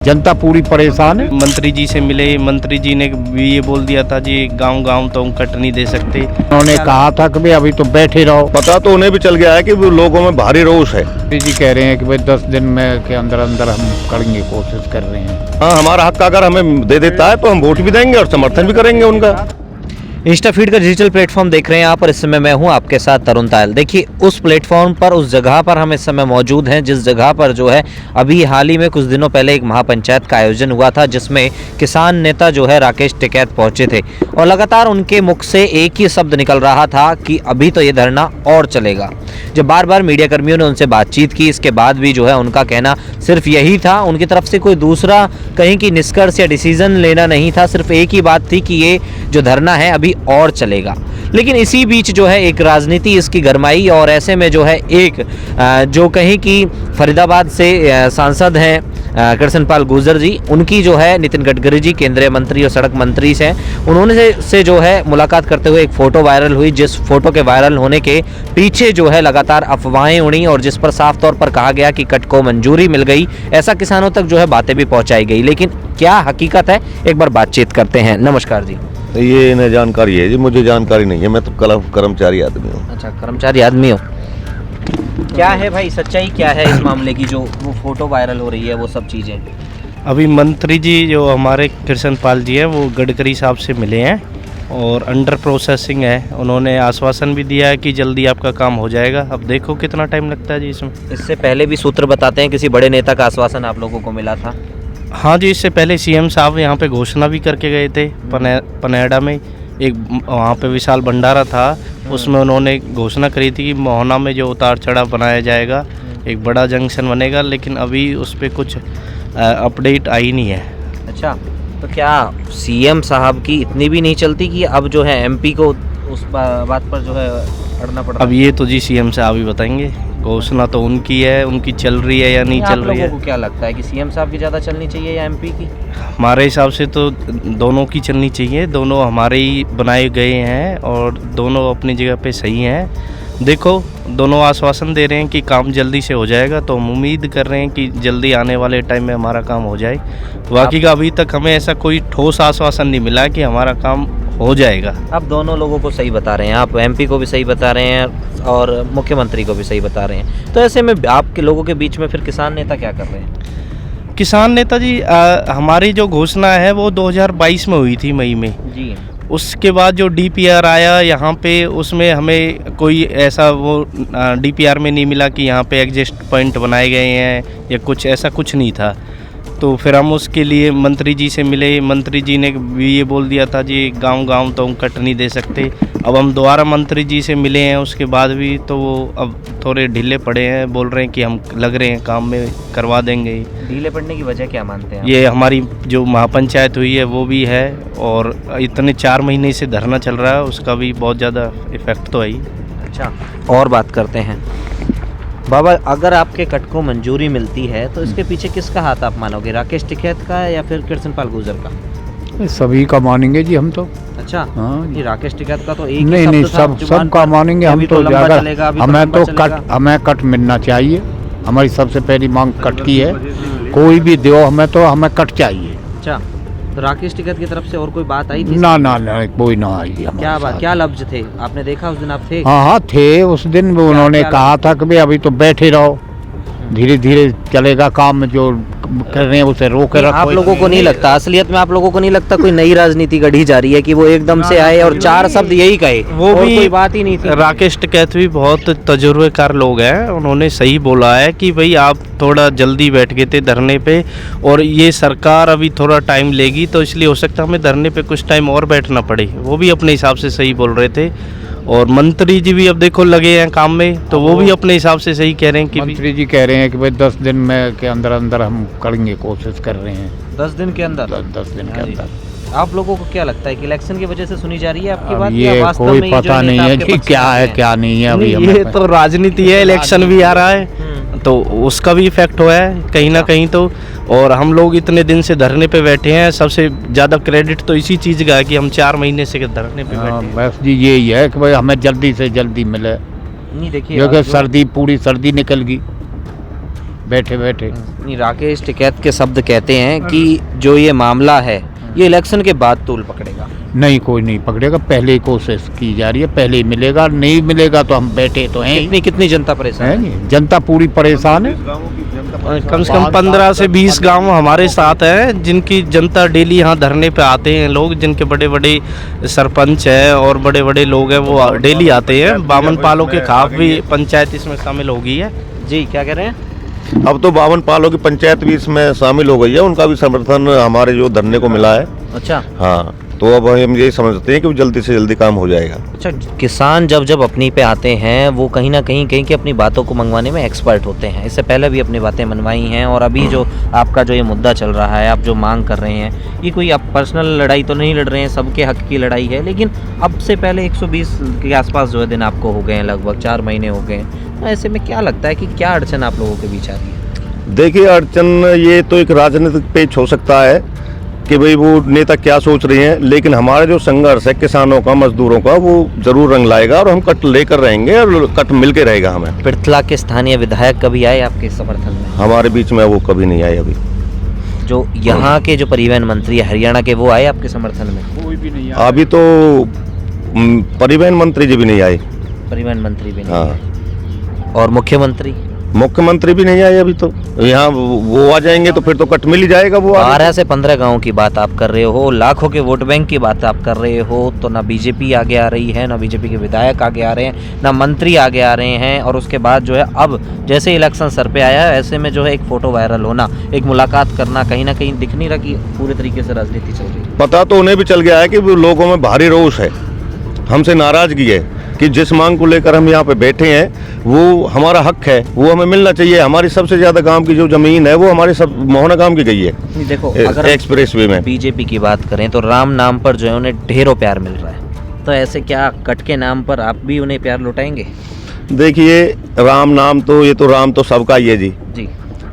जनता पूरी परेशान है। मंत्री जी से मिले, मंत्री जी ने भी ये बोल दिया था जी गांव तो हम कट नहीं दे सकते। उन्होंने कहा था कि भाई अभी तो बैठे रहो। पता तो उन्हें भी चल गया है कि वो लोगों में भारी रोष है। जी कह रहे हैं कि भाई 10 दिन में के अंदर अंदर हम करेंगे, कोशिश कर रहे हैं। हाँ, हमारा हक अगर हमें दे देता है तो हम वोट भी देंगे और समर्थन भी करेंगे उनका। इंस्टा फीड का डिजिटल प्लेटफॉर्म देख रहे हैं आप और इस समय मैं हूं आपके साथ तरुण तायल। देखिए उस प्लेटफॉर्म पर, उस जगह पर हम इस समय मौजूद हैं जिस जगह पर जो है अभी हाल ही में कुछ दिनों पहले एक महापंचायत का आयोजन हुआ था, जिसमें किसान नेता जो है राकेश टिकैत पहुंचे थे और लगातार उनके मुख से एक ही शब्द निकल रहा था कि अभी तो ये धरना और चलेगा। जब बार बार मीडिया कर्मियों ने उनसे बातचीत की, इसके बाद भी जो है उनका कहना सिर्फ यही था, उनकी तरफ से कोई दूसरा कहीं की निष्कर्ष या डिसीजन लेना नहीं था, सिर्फ एक ही बात थी कि ये जो धरना है अभी और चलेगा। लेकिन इसी बीच जो है एक राजनीति इसकी गरमाई और ऐसे में जो है एक जो कहीं की फरीदाबाद से सांसद हैं कृष्णपाल गुर्जर जी, उनकी जो है नितिन गडकरी जी केंद्रीय मंत्री और सड़क मंत्री से उन्होंने से जो है मुलाकात करते हुए एक फ़ोटो वायरल हुई, जिस फोटो के वायरल होने के पीछे जो है लगातार अफवाहें उड़ी और जिस पर साफ तौर पर कहा गया कि कट को मंजूरी मिल गई, ऐसा किसानों तक जो है बातें भी पहुंचाई गई। लेकिन क्या हकीकत है, एक बार बातचीत करते हैं। नमस्कार जी। ये इन्हें जानकारी है जी, मुझे जानकारी नहीं है। मैं तो कर्मचारी आदमी हूँ। अच्छा, कर्मचारी आदमी हो। क्या है भाई सच्चाई, क्या है इस मामले की जो वो फोटो वायरल हो रही है, वो सब चीज़ें? अभी मंत्री जी जो हमारे कृष्णपाल जी हैं वो गडकरी साहब से मिले हैं और अंडर प्रोसेसिंग है। उन्होंने आश्वासन भी दिया है कि जल्दी आपका काम हो जाएगा। अब देखो कितना टाइम लगता है जी इसमें। इससे पहले भी सूत्र बताते हैं किसी बड़े नेता का आश्वासन आप लोगों को मिला था? हाँ जी, इससे पहले सीएम साहब यहाँ पे घोषणा भी करके गए थे। पनेड़ा में एक वहाँ पे विशाल भंडारा था, उसमें उन्होंने घोषणा करी थी कि मोहना में जो उतार चढ़ाव बनाया जाएगा, एक बड़ा जंक्शन बनेगा, लेकिन अभी उस पर कुछ अपडेट आई नहीं है। अच्छा, तो क्या सीएम साहब की इतनी भी नहीं चलती कि अब जो है एमपी को उस बात पर जो है अड़ना पड़ रहा है? अब ये तो जी सीएम साहब ही बताएंगे। घोषणा तो उनकी है, उनकी चल रही है या नहीं चल रही है। आप लोगों को क्या लगता है कि सीएम साहब की ज़्यादा चलनी चाहिए या एमपी की? हमारे हिसाब से तो दोनों की चलनी चाहिए। दोनों हमारे ही बनाए गए हैं और दोनों अपनी जगह पे सही हैं। देखो, दोनों आश्वासन दे रहे हैं कि काम जल्दी से हो जाएगा, तो हम उम्मीद कर रहे हैं कि जल्दी आने वाले टाइम में हमारा काम हो जाए। बाकी का अभी तक हमें ऐसा कोई ठोस आश्वासन नहीं मिला कि हमारा काम हो जाएगा। आप दोनों लोगों को सही बता रहे हैं, आप एमपी को भी सही बता रहे हैं और मुख्यमंत्री को भी सही बता रहे हैं, तो ऐसे में आपके लोगों के बीच में फिर किसान नेता क्या कर रहे हैं? किसान नेता जी, हमारी जो घोषणा है वो 2022 में हुई थी, मई में जी। उसके बाद जो डीपीआर आया यहाँ पे, उसमें हमें कोई ऐसा वो डीपीआर में नहीं मिला कि यहाँ पे एग्जिस्ट पॉइंट बनाए गए हैं या कुछ ऐसा कुछ नहीं था। तो फिर हम उसके लिए मंत्री जी से मिले, मंत्री जी ने भी ये बोल दिया था जी गांव तो हम कट नहीं दे सकते। अब हम दोबारा मंत्री जी से मिले हैं उसके बाद भी, तो वो अब थोड़े ढीले पड़े हैं, बोल रहे हैं कि हम लग रहे हैं काम में, करवा देंगे। ढीले पड़ने की वजह क्या मानते हैं? ये हमारी जो महापंचायत हुई है वो भी है और इतने 4 महीने से धरना चल रहा है, उसका भी बहुत ज़्यादा इफेक्ट तो है ही। अच्छा, और बात करते हैं बाबा, अगर आपके कट को मंजूरी मिलती है तो इसके पीछे किसका हाथ आप मानोगे, राकेश टिकैत का या फिर कृष्णपाल गुर्जर का? सभी का मानेंगे जी हम तो। अच्छा, हाँ, ये राकेश टिकैत का तो एक नहीं नहीं, सब का मानेंगे हम तो। हमें कट मिलना चाहिए। हमारी सबसे पहली मांग कट की है। कोई भी दो हमें कट चाहिए। अच्छा, तो राकेश टिकैत की तरफ से और कोई बात आई थी? ना कोई ना आई। क्या बात, क्या लफ्ज थे? आपने देखा उस दिन, आप थे? हाँ थे उस दिन। उन्होंने कहा था कि भाई अभी तो बैठे रहो, धीरे धीरे चलेगा काम, जो कर रहे हैं उसे रोके रखो। आप लोगों को नहीं लगता, असलियत में आप लोगों को नहीं लगता कोई नई राजनीति गढ़ी जा रही है कि वो एकदम से आए और 4 शब्द यही कहे, वो भी कोई बात ही नहीं थी? राकेश टिकैत भी बहुत तजुर्बेकार लोग हैं, उन्होंने सही बोला है कि भाई आप थोड़ा जल्दी बैठ गए थे धरने पे और ये सरकार अभी थोड़ा टाइम लेगी, तो इसलिए हो सकता है हमें धरने पे कुछ टाइम और बैठना पड़े। वो भी अपने हिसाब से सही बोल रहे थे और मंत्री जी भी अब देखो लगे हैं काम में, तो वो भी अपने हिसाब से सही कह रहे हैं कि मंत्री जी कह रहे हैं कि भाई 10 दिन में के अंदर अंदर हम करेंगे, कोशिश कर रहे हैं। 10 दिन के अंदर? 10 दिन के अंदर। आप लोगों को क्या लगता है कि इलेक्शन की वजह से सुनी जा रही है आपकी बात? ये कोई पता नहीं है कि क्या है क्या नहीं है अभी। ये तो राजनीति है, इलेक्शन भी आ रहा है तो उसका भी इफेक्ट हुआ है कहीं ना कहीं तो। और हम लोग इतने दिन से धरने पे बैठे हैं, सबसे ज़्यादा क्रेडिट तो इसी चीज़ का है कि हम 4 महीने से धरने पे बैठे हैं। बस जी यही है कि भाई हमें जल्दी से जल्दी मिले। नहीं देखिए, क्योंकि सर्दी पूरी सर्दी निकल गई, बैठे बैठे। राकेश टिकैत के शब्द कहते हैं कि जो ये मामला है ये इलेक्शन के बाद तूल पकड़ेगा। नहीं, कोई नहीं पकड़ेगा, पहले ही कोशिश की जा रही है, पहले ही मिलेगा, नहीं मिलेगा तो हम बैठे तो हैं। कितनी जनता परेशान है नहीं, जनता पूरी परेशान है। कम से कम 15 से 20 गांव हमारे साथ हैं जिनकी जनता डेली यहाँ धरने पे आते हैं लोग, जिनके बड़े बड़े सरपंच हैं और बड़े बड़े लोग हैं वो डेली आते हैं। बावन पालों के खिलाफ भी पंचायत इसमें शामिल हो गई है। जी क्या कह रहे हैं? अब तो 52 पालों की पंचायत भी इसमें शामिल हो गई है, उनका भी समर्थन हमारे जो धरने को मिला है। अच्छा हाँ, तो अब हम यही समझते हैं कि जल्दी से जल्दी काम हो जाएगा। अच्छा, किसान जब अपनी पे आते हैं वो कहीं ना कहीं की अपनी बातों को मंगवाने में एक्सपर्ट होते हैं। इससे पहले भी अपनी बातें मनवाई हैं और अभी जो आपका जो ये मुद्दा चल रहा है, आप जो मांग कर रहे हैं, ये कोई आप पर्सनल लड़ाई तो नहीं लड़ रहे हैं, सबके हक की लड़ाई है। लेकिन अब से पहले 120 के आसपास जो है दिन आपको हो गए हैं, लगभग 4 महीने हो गए हैं। तो ऐसे में क्या लगता है कि क्या अड़चन आप लोगों के बीच आ रही है? देखिए, अड़चन ये तो एक राजनीतिक पेच हो सकता है कि भाई वो नेता क्या सोच रहे हैं, लेकिन हमारा जो संघर्ष है किसानों का, मजदूरों का, वो जरूर रंग लाएगा और हम कट लेकर रहेंगे और कट मिलके रहेगा। हमें पृथला के स्थानीय विधायक कभी आए आपके समर्थन में? हमारे बीच में वो कभी नहीं आए। अभी जो यहाँ के जो परिवहन मंत्री है हरियाणा के, वो आए आपके समर्थन में? कोई भी नहीं आया। अभी तो परिवहन मंत्री जी भी नहीं आए। परिवहन मंत्री भी नहीं हाँ। आए। और मुख्यमंत्री भी नहीं आए अभी। तो यहाँ वो आ जाएंगे तो फिर तो कट मिल ही जाएगा। वो 12 से 15 गाँव की बात आप कर रहे हो, लाखों के वोट बैंक की बात आप कर रहे हो, तो ना बीजेपी आगे आ रही है, ना बीजेपी के विधायक आगे आ रहे हैं, ना मंत्री आगे आ रहे हैं। और उसके बाद जो है अब जैसे इलेक्शन सर पे आया, ऐसे में जो है एक फ़ोटो वायरल होना, एक मुलाकात करना, कहीं ना कहीं दिख नहीं रहा कि पूरे तरीके से राजनीति चल रही है। पता तो उन्हें भी चल गया है कि लोगों में भारी रोष है, हमसे नाराजगी है कि जिस मांग को लेकर हम यहाँ पे बैठे हैं वो हमारा हक है, वो हमें मिलना चाहिए। हमारी सबसे ज़्यादा गांव की जो ज़मीन है वो हमारे सब मोहना गांव की गई है। देखो, अगर एक्सप्रेस वे में बीजेपी की बात करें तो राम नाम पर जो है उन्हें ढेरों प्यार मिल रहा है, तो ऐसे क्या कट के नाम पर आप भी उन्हें प्यार लौटाएंगे? देखिए, राम नाम तो ये तो राम तो सबका ही है जी।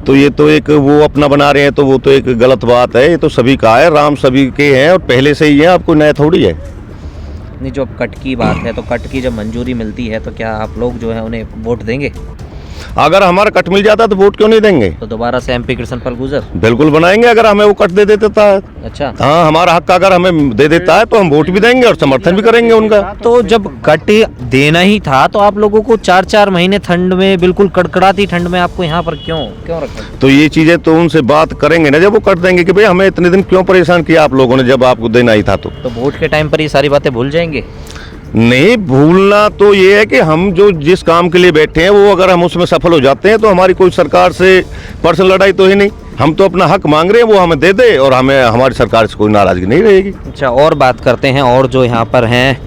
तो ये तो एक वो अपना बना रहे हैं, तो वो तो एक गलत बात है। ये तो सभी का है, राम सभी के हैं और पहले से ही है, आपको नया थोड़ी है। नहीं, जो कट की बात है तो कट की जब मंजूरी मिलती है तो क्या आप लोग जो है उन्हें वोट देंगे? अगर हमारा कट मिल जाता तो वोट क्यों नहीं देंगे? तो दोबारा से MP कृष्णपाल गुर्जर बिल्कुल बनाएंगे अगर हमें वो कट दे देता है। अच्छा, हाँ, हमारा हक अगर हमें दे देता है तो हम वोट भी देंगे और समर्थन भी करेंगे उनका। तो जब कट देना ही था तो आप लोगों को 4-4 महीने ठंड में, बिल्कुल कड़कड़ाती ठंड में आपको यहाँ पर क्यों रखा? तो ये चीजें तो उनसे बात करेंगे ना जब वो कर देंगे कि भाई हमें इतने दिन क्यों परेशान किया आप लोगों ने, जब आपको देना ही था। तो वोट के टाइम पर ये सारी बातें भूल जाएंगे? नहीं भूलना तो ये है कि हम जो जिस काम के लिए बैठे हैं वो अगर हम उसमें सफल हो जाते हैं तो हमारी कोई सरकार से पर्सनल लड़ाई तो ही नहीं। हम तो अपना हक मांग रहे हैं, वो हमें दे दे और हमें हमारी सरकार से कोई नाराजगी नहीं रहेगी। अच्छा, और बात करते हैं और जो यहाँ पर हैं।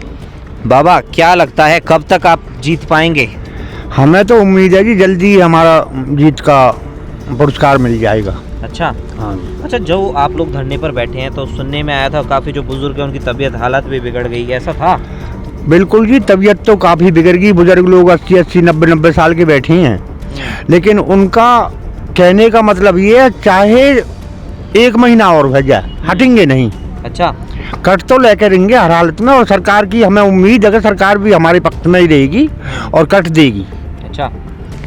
बाबा, क्या लगता है कब तक आप जीत पाएंगे? हमें तो उम्मीद है कि जल्दी हमारा जीत का पुरस्कार मिल जाएगा। अच्छा, हाँ। अच्छा, जो आप लोग धरने पर बैठे हैं तो सुनने में आया था काफ़ी जो बुजुर्ग हैं उनकी तबीयत हालत भी बिगड़ गई, ऐसा था? बिल्कुल जी, तबीयत तो काफ़ी बिगड़ गई। बुजुर्ग लोग 80-80, 90-90 साल के बैठे हैं, लेकिन उनका कहने का मतलब ये है चाहे 1 महीना और भर जाए हटेंगे नहीं। अच्छा, कट तो लेकर रहेंगे हर हालत में, और सरकार की हमें उम्मीद है कि सरकार भी हमारे पक्ष में ही रहेगी और कट देगी। अच्छा,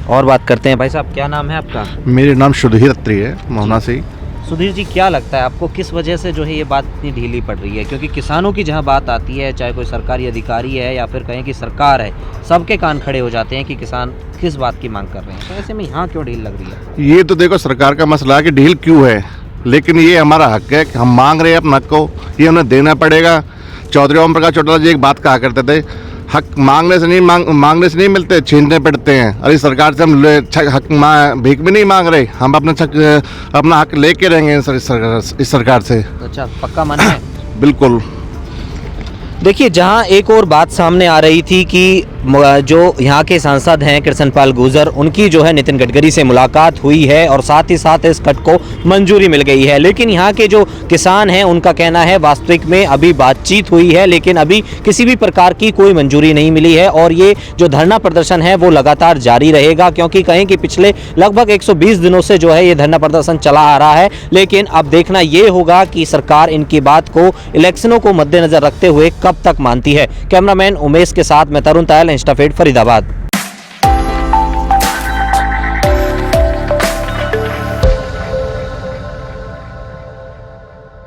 और बात करते हैं। भाई साहब, क्या नाम है आपका? मेरे नाम सुधीर अत्री है, मोहना से। सुधीर जी, क्या लगता है आपको किस वजह से जो है ये बात इतनी ढीली पड़ रही है? क्योंकि किसानों की जहाँ बात आती है, चाहे कोई सरकारी अधिकारी है या फिर कहें कि सरकार है, सबके कान खड़े हो जाते हैं कि किसान किस बात की मांग कर रहे हैं। तो ऐसे में यहाँ क्यों ढील लग रही है? ये तो देखो सरकार का मसला है कि ढील क्यों है, लेकिन ये हमारा हक है कि हम मांग रहे हैं अपना हक को, ये उन्हें देना पड़ेगा। चौधरी ओम प्रकाश चौटाला जी एक बात कहा करते थे, हक मांगने से नहीं मिलते, छीनने पड़ते हैं। और इस सरकार से हम हक भीख भी नहीं मांग रहे, हम अपना हक लेके रहेंगे इस सरकार से। अच्छा, पक्का मन है? बिल्कुल। देखिए, जहां एक और बात सामने आ रही थी कि जो यहाँ के सांसद हैं कृष्णपाल गुर्जर, उनकी जो है नितिन गडकरी से मुलाकात हुई है और साथ ही साथ इस कट को मंजूरी मिल गई है। लेकिन यहाँ के जो किसान हैं उनका कहना है वास्तविक में अभी बातचीत हुई है, लेकिन अभी किसी भी प्रकार की कोई मंजूरी नहीं मिली है और ये जो धरना प्रदर्शन है वो लगातार जारी रहेगा। क्योंकि कहें कि पिछले लगभग 120 दिनों से जो है ये धरना प्रदर्शन चला आ रहा है। लेकिन अब देखना ये होगा कि सरकार इनकी बात को इलेक्शनों को मद्देनजर रखते हुए कब तक मानती है। कैमरामैन उमेश के साथ मैं तरुण तायल, इंस्टाफेड, फरीदाबाद।